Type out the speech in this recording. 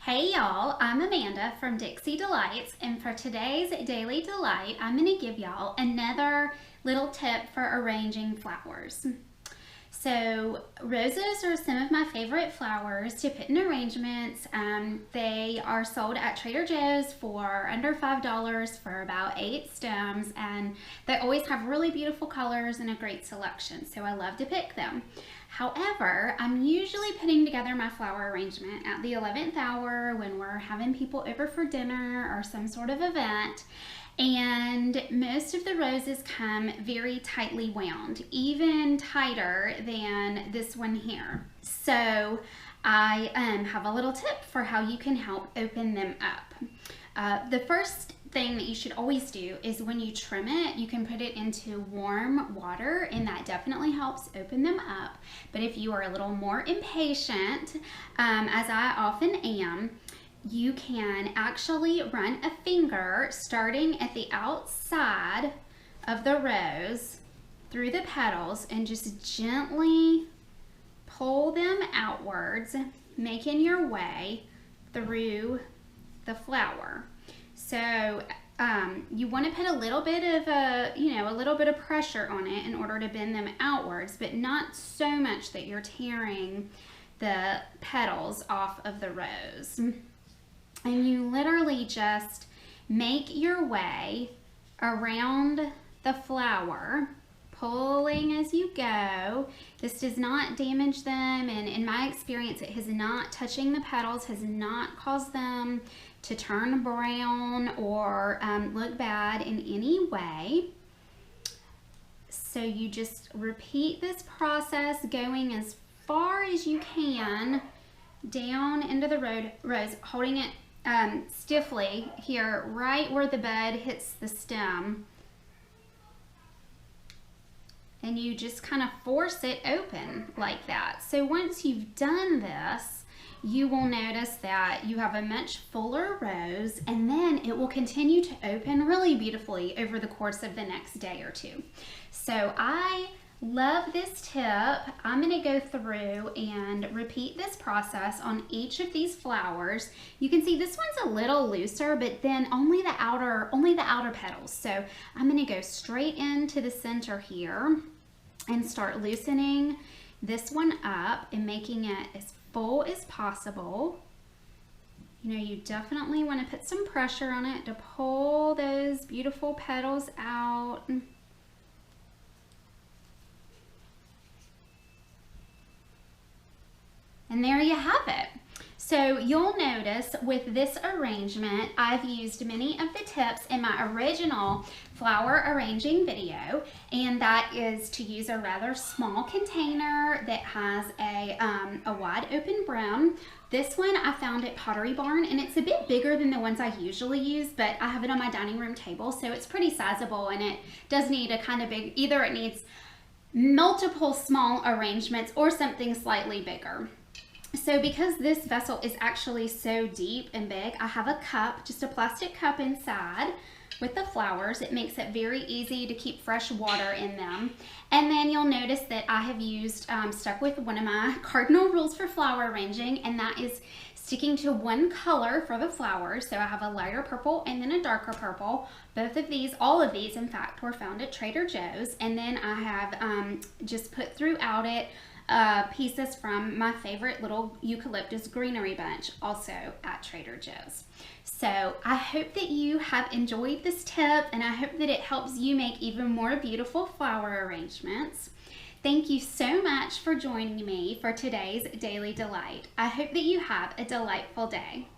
Hey y'all, I'm Amanda from Dixie Delights, and for today's Daily Delight, I'm going to give y'all another little tip for arranging flowers. So roses are some of my favorite flowers to put in arrangements. They are sold at Trader Joe's for under $5 for about 8 stems, and they always have really beautiful colors and a great selection, so I love to pick them. However, I'm usually putting together my flower arrangement at the 11th hour when we're having people over for dinner or some sort of event. And most of the roses come very tightly wound, even tighter than this one here. So I have a little tip for how you can help open them up. The first thing that you should always do is when you trim it, you can put it into warm water, and that definitely helps open them up. But if you are a little more impatient, as I often am, you can actually run a finger starting at the outside of the rose through the petals and just gently pull them outwards, making your way through the flower. So you want to put a little bit of a little bit of pressure on it in order to bend them outwards, but not so much that you're tearing the petals off of the rose. And you literally just make your way around the flower, pulling as you go. This does not damage them, and in my experience, it has not, touching the petals has not caused them to turn brown or look bad in any way. So you just repeat this process, going as far as you can down into the rose, holding it stiffly here right where the bud hits the stem, and you just kind of force it open like that. So once you've done this, you will notice that you have a much fuller rose, and then it will continue to open really beautifully over the course of the next day or two. So I love this tip. I'm going to go through and repeat this process on each of these flowers. You can see this one's a little looser, but then only the outer petals. So I'm going to go straight into the center here and start loosening this one up and making it as full as possible. You know, you definitely want to put some pressure on it to pull those beautiful petals out. And there you have it. So you'll notice with this arrangement, I've used many of the tips in my original flower arranging video, and that is to use a rather small container that has a wide open brim. This one I found at Pottery Barn, and it's a bit bigger than the ones I usually use, but I have it on my dining room table, so it's pretty sizable, and it does need a kind of big, either it needs multiple small arrangements or something slightly bigger. So because this vessel is actually so deep and big, I have a cup, just a plastic cup inside with the flowers. It makes it very easy to keep fresh water in them. And then you'll notice that I have stuck with one of my cardinal rules for flower arranging, and that is sticking to one color for the flowers. So I have a lighter purple and then a darker purple. Both of these, all of these in fact, were found at Trader Joe's. And then I have just put throughout it pieces from my favorite little eucalyptus greenery bunch, also at Trader Joe's. So I hope that you have enjoyed this tip, and I hope that it helps you make even more beautiful flower arrangements. Thank you so much for joining me for today's Daily Delight. I hope that you have a delightful day.